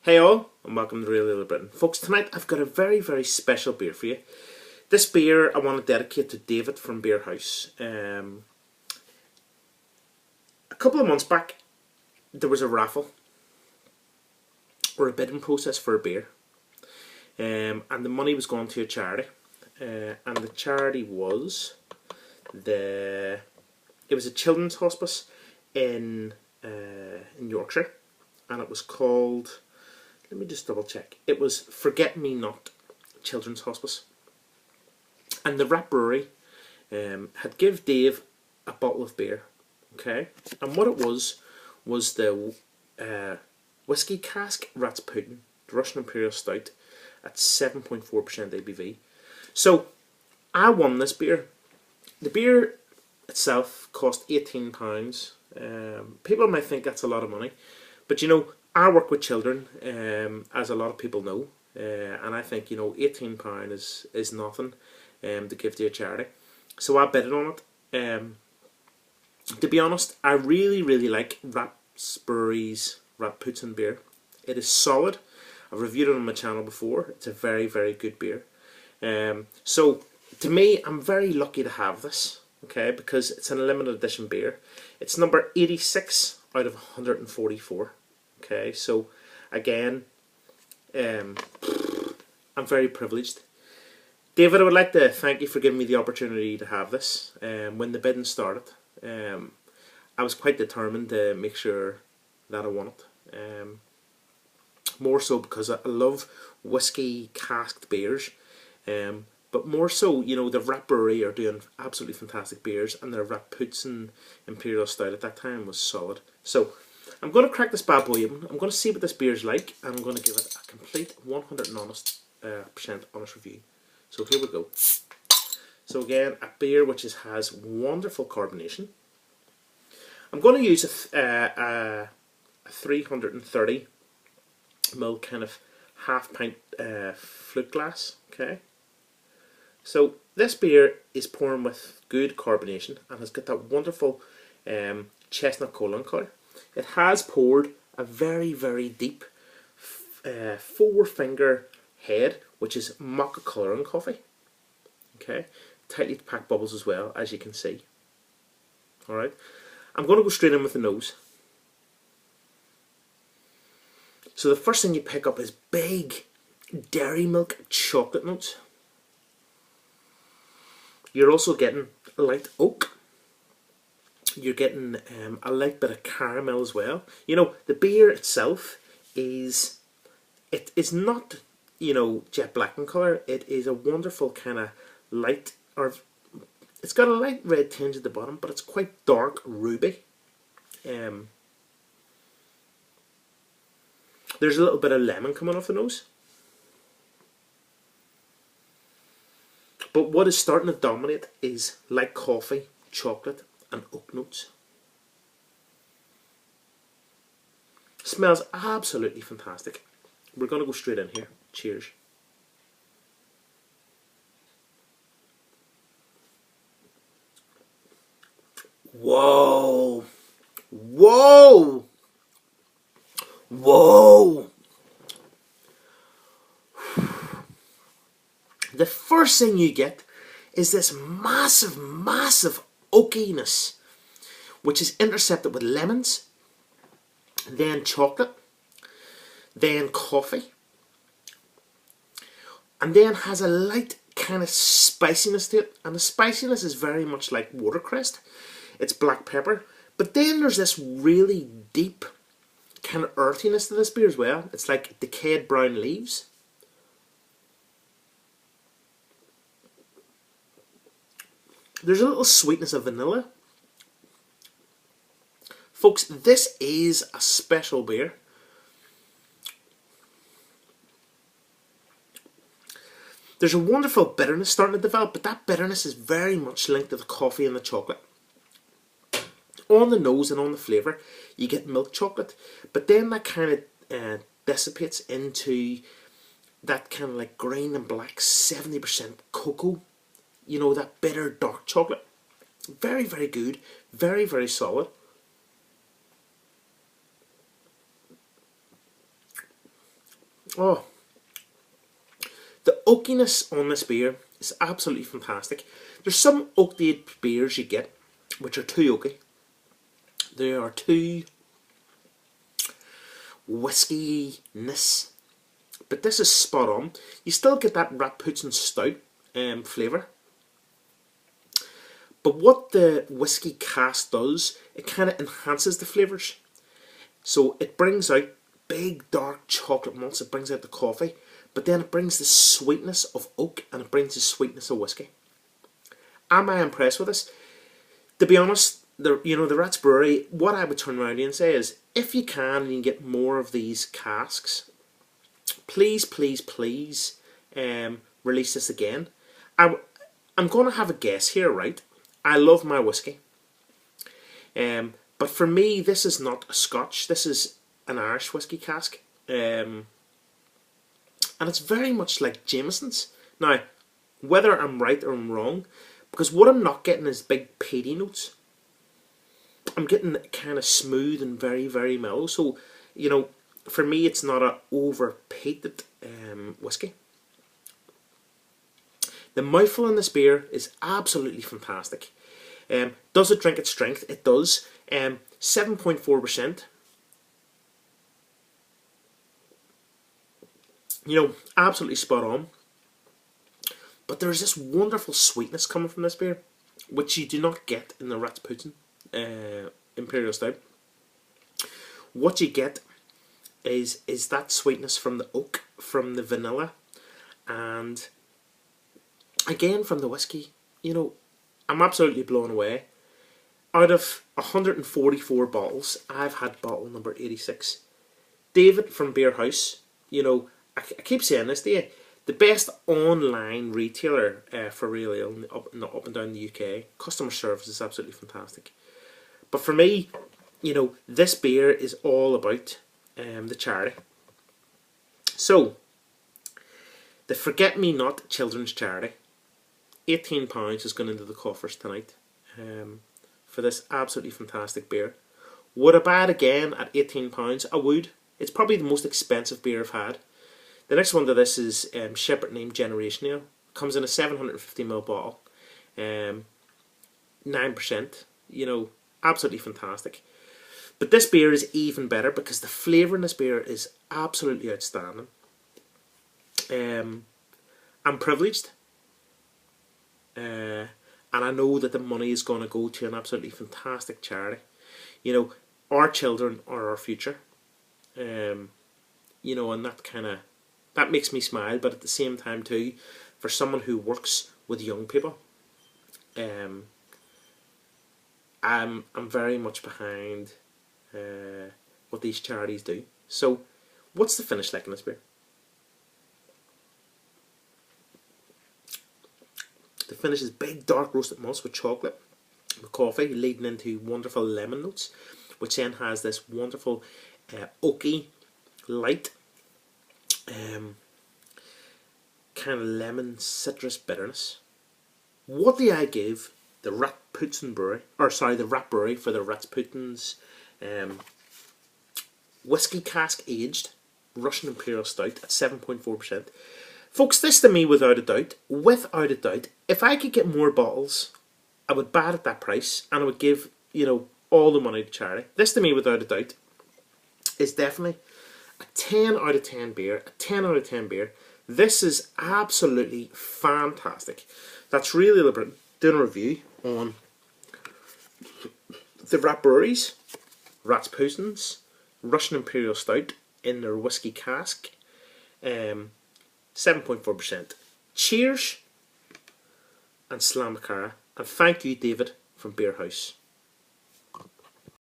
Hey all, and welcome to Real Little Britain. Folks, tonight I've got a very, very special beer for you. This beer I want to dedicate to David from Bier Huis. A couple of months back, there was a raffle, or a bidding process for a beer. And the money was going to a charity. And the charity was it was a children's hospice in Yorkshire. And it was called, let me just double check. It was Forget Me Not Children's Hospice. And the Brewery had give Dave a bottle of beer. Okay? And what it was the Whisky Cask Ratsputin, the Russian Imperial Stout, at 7.4% ABV. So, I won this beer. The beer itself cost £18. People might think that's a lot of money. But you know, I work with children, as a lot of people know, and I think, you know, £18 is nothing to give to a charity. So I bid on it. To be honest, I really like Brewery's Ratsputin beer. It is solid. I've reviewed it on my channel before. It's a very good beer. So to me, I'm very lucky to have this, okay, because it's an limited edition beer. It's number 86 out of 144. Okay, so again, I'm very privileged. David, I would like to thank you for giving me the opportunity to have this. When the bidding started, I was quite determined to make sure that I won it. More so because I love whiskey casked beers, but more so, you know, the Brewery are doing absolutely fantastic beers, and their Ratsputin Imperial Stout at that time was solid. So I'm going to crack this bad boy open. I'm going to see what this beer is like, and I'm going to give it a complete 100% honest review. So here we go. So again, a beer which has wonderful carbonation. I'm going to use a 330 ml kind of half pint flute glass. Okay. So this beer is pouring with good carbonation and has got that wonderful chestnut colon colour. It has poured a very deep 4-finger head, which is mocha colouring coffee. Okay, tightly packed bubbles as well, as you can see. Alright, I'm going to go straight in with the nose. So the first thing you pick up is big dairy milk chocolate notes. You're also getting light oak. You're getting a light bit of caramel as well. You know, the beer itself is not, you know, jet black in colour. It is a wonderful kind of light, or it's got a light red tinge at the bottom, but it's quite dark ruby. There's a little bit of lemon coming off the nose. But what is starting to dominate is light coffee, chocolate and oak notes. Smells absolutely fantastic. We're going to go straight in here. Cheers. Whoa! Whoa! Whoa! The first thing you get is this massive oakiness, which is intercepted with lemons, then chocolate, then coffee, and then has a light kind of spiciness to it, and the spiciness is very much like watercress. It's black pepper, but then there's this really deep kind of earthiness to this beer as well. It's like decayed brown leaves. There's a little sweetness of vanilla. Folks, this is a special beer. There's a wonderful bitterness starting to develop, but that bitterness is very much linked to the coffee and the chocolate. On the nose and on the flavour, you get milk chocolate, but then that kind of dissipates into that kind of like green and black 70% cocoa. You know, that bitter dark chocolate. Very good. Very solid. Oh, the oakiness on this beer is absolutely fantastic. There's some oak-aged beers you get which are too oaky. They are too whisky-ness. But this is spot on. You still get that Ratsputin stout flavour. But what the whiskey cask does, it kind of enhances the flavours. So it brings out big dark chocolate malts, it brings out the coffee, but then it brings the sweetness of oak and it brings the sweetness of whiskey. Am I impressed with this? To be honest, the Rats Brewery, what I would turn around and say is, if you can and you get more of these casks, please, please, please release this again. I'm going to have a guess here, right? I love my whiskey. But for me, this is not a Scotch. This is an Irish whiskey cask. And it's very much like Jameson's. Now, whether I'm right or I'm wrong, because what I'm not getting is big peaty notes. I'm getting kind of smooth and very, very mellow. So, for me, it's not a over-peated whiskey. The mouthfeel in this beer is absolutely fantastic. Does it drink its strength? It does. 7.4%. Absolutely spot on. But there's this wonderful sweetness coming from this beer, which you do not get in the Ratsputin Imperial Stout. What you get is that sweetness from the oak, from the vanilla, and again from the whiskey. I'm absolutely blown away. Out of 144 bottles, I've had bottle number 86. David from Bier Huis, I keep saying this to you, the best online retailer for real ale up and down the UK. Customer service is absolutely fantastic. But for me, this beer is all about the charity. So, the Forget Me Not Children's Charity, £18 is going into the coffers tonight for this absolutely fantastic beer. Would I buy it again at £18? I would. It's probably the most expensive beer I've had. The next one to this is Shepherd Named Generation Ale. Comes in a 750ml bottle. 9%. Absolutely fantastic. But this beer is even better because the flavour in this beer is absolutely outstanding. I'm privileged. And I know that the money is going to go to an absolutely fantastic charity. Our children are our future. And that makes me smile, but at the same time too, for someone who works with young people, I'm very much behind what these charities do. So, what's the finish like in this beer? The finish is big dark roasted malts with chocolate, with coffee, leading into wonderful lemon notes, which then has this wonderful oaky, light, kind of lemon citrus bitterness. What do I give the Ratsputin Brewery, the Rat Brewery for the Ratsputin's whiskey cask aged Russian Imperial Stout at 7.4%? Folks, this to me, without a doubt, if I could get more bottles, I would buy it at that price and I would give, all the money to charity. This to me, without a doubt, is definitely a 10 out of 10 beer, a 10 out of 10 beer. This is absolutely fantastic. That's really deliberate. Doing a review on the Rat Brewery's Ratsputin's Russian Imperial Stout in their whiskey cask. 7.4%. Cheers and Slamakara, and thank you, David from Bier Huis.